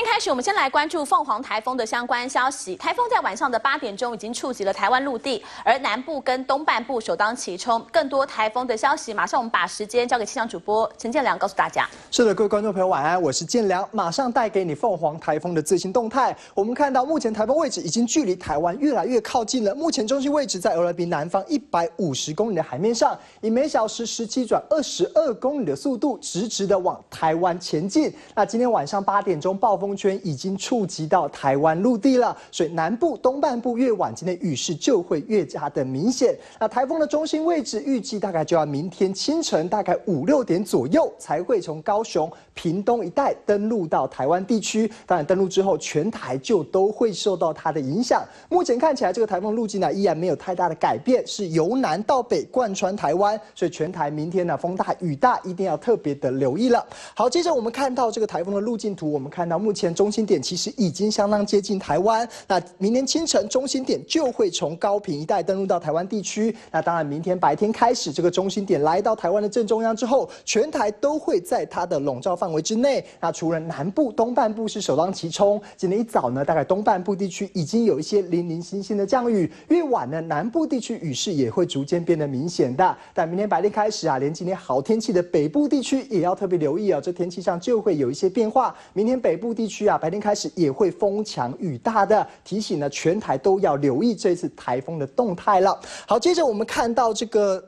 一开始，我们先来关注凤凰台风的相关消息。台风在晚上的8点钟已经触及了台湾陆地，而南部跟东半部首当其冲。更多台风的消息，马上我们把时间交给气象主播陈建良，告诉大家。是的，各位观众朋友晚安，我是建良，马上带给你凤凰台风的最新动态。我们看到，目前台风位置已经距离台湾越来越靠近了。目前中心位置在俄勒宾南方150公里的海面上，以每小时17转22公里的速度，直直的往台湾前进。那今天晚上8点钟，暴风圈已经触及到台湾陆地了，所以南部、东半部越晚，今天雨势就会越加的明显。那台风的中心位置预计大概就要明天清晨大概5、6点左右才会从高雄、屏东一带登陆到台湾地区。当然，登陆之后，全台就都会受到它的影响。目前看起来，这个台风路径呢依然没有太大的改变，是由南到北贯穿台湾，所以全台明天呢风大雨大，一定要特别的留意了。好，接着我们看到这个台风的路径图，我们看到目前中心点其实已经相当接近台湾。那明天清晨中心点就会从高屏一带登陆到台湾地区。那当然，明天白天开始，这个中心点来到台湾的正中央之后，全台都会在它的笼罩范围之内。那除了南部、东半部是首当其冲，今天一早呢，大概东半部地区已经有一些零零星星的降雨。越晚呢，南部地区雨势也会逐渐变得明显的。但明天白天开始啊，连今天好天气的北部地区也要特别留意啊，这天气上就会有一些变化。明天北部地区啊，白天开始也会风强雨大的，提醒呢全台都要留意这次台风的动态了。好，接着我们看到这个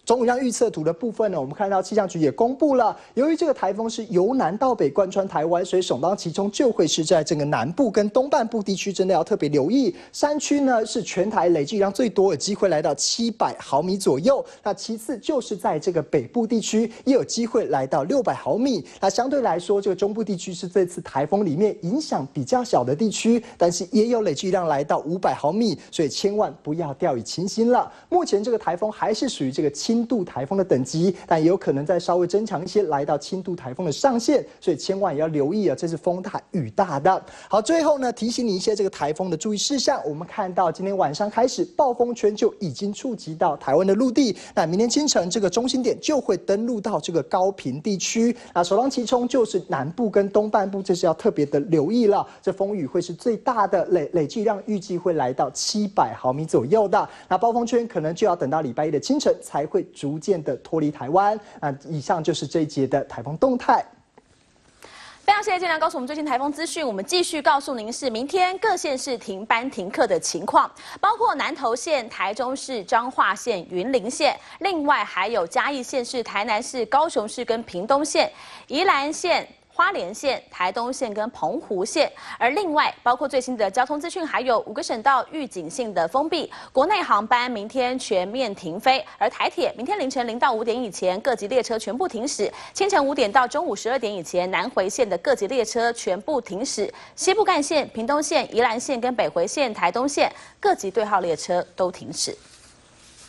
中央预测图的部分呢，我们看到气象局也公布了，由于这个台风是由南到北贯穿台湾，所以首当其冲就会是在整个南部跟东半部地区，真的要特别留意。山区呢是全台累计雨量最多，有机会来到700毫米左右。那其次就是在这个北部地区，也有机会来到600毫米。那相对来说，这个中部地区是这次台风里面影响比较小的地区，但是也有累计雨量来到500毫米，所以千万不要掉以轻心了。目前这个台风还是属于这个轻度台风的等级，但也有可能再稍微增强一些，来到轻度台风的上限，所以千万也要留意啊，这是风大雨大的。好，最后呢，提醒你一些这个台风的注意事项。我们看到今天晚上开始，暴风圈就已经触及到台湾的陆地，那明天清晨这个中心点就会登陆到这个高屏地区，那首当其冲就是南部跟东半部，这是要特别的留意了。这风雨会是最大的，累计量预计会来到700毫米左右的。那暴风圈可能就要等到礼拜一的清晨才会逐渐的脱离台湾。以上就是这一节的台风动态。非常谢谢建良告诉我们最新台风资讯。我们继续告诉您是明天各县市停班停课的情况，包括南投县、台中市、彰化县、云林县，另外还有嘉义县市、台南市、高雄市跟屏东县、宜兰县、花莲县、台东县跟澎湖县，而另外包括最新的交通资讯，还有5个省道预警性的封闭，国内航班明天全面停飞，而台铁明天凌晨0到5点以前各级列车全部停驶，清晨5点到中午12点以前南回线的各级列车全部停驶，西部干线、屏东县、宜兰县跟北回线、台东县各级对号列车都停驶。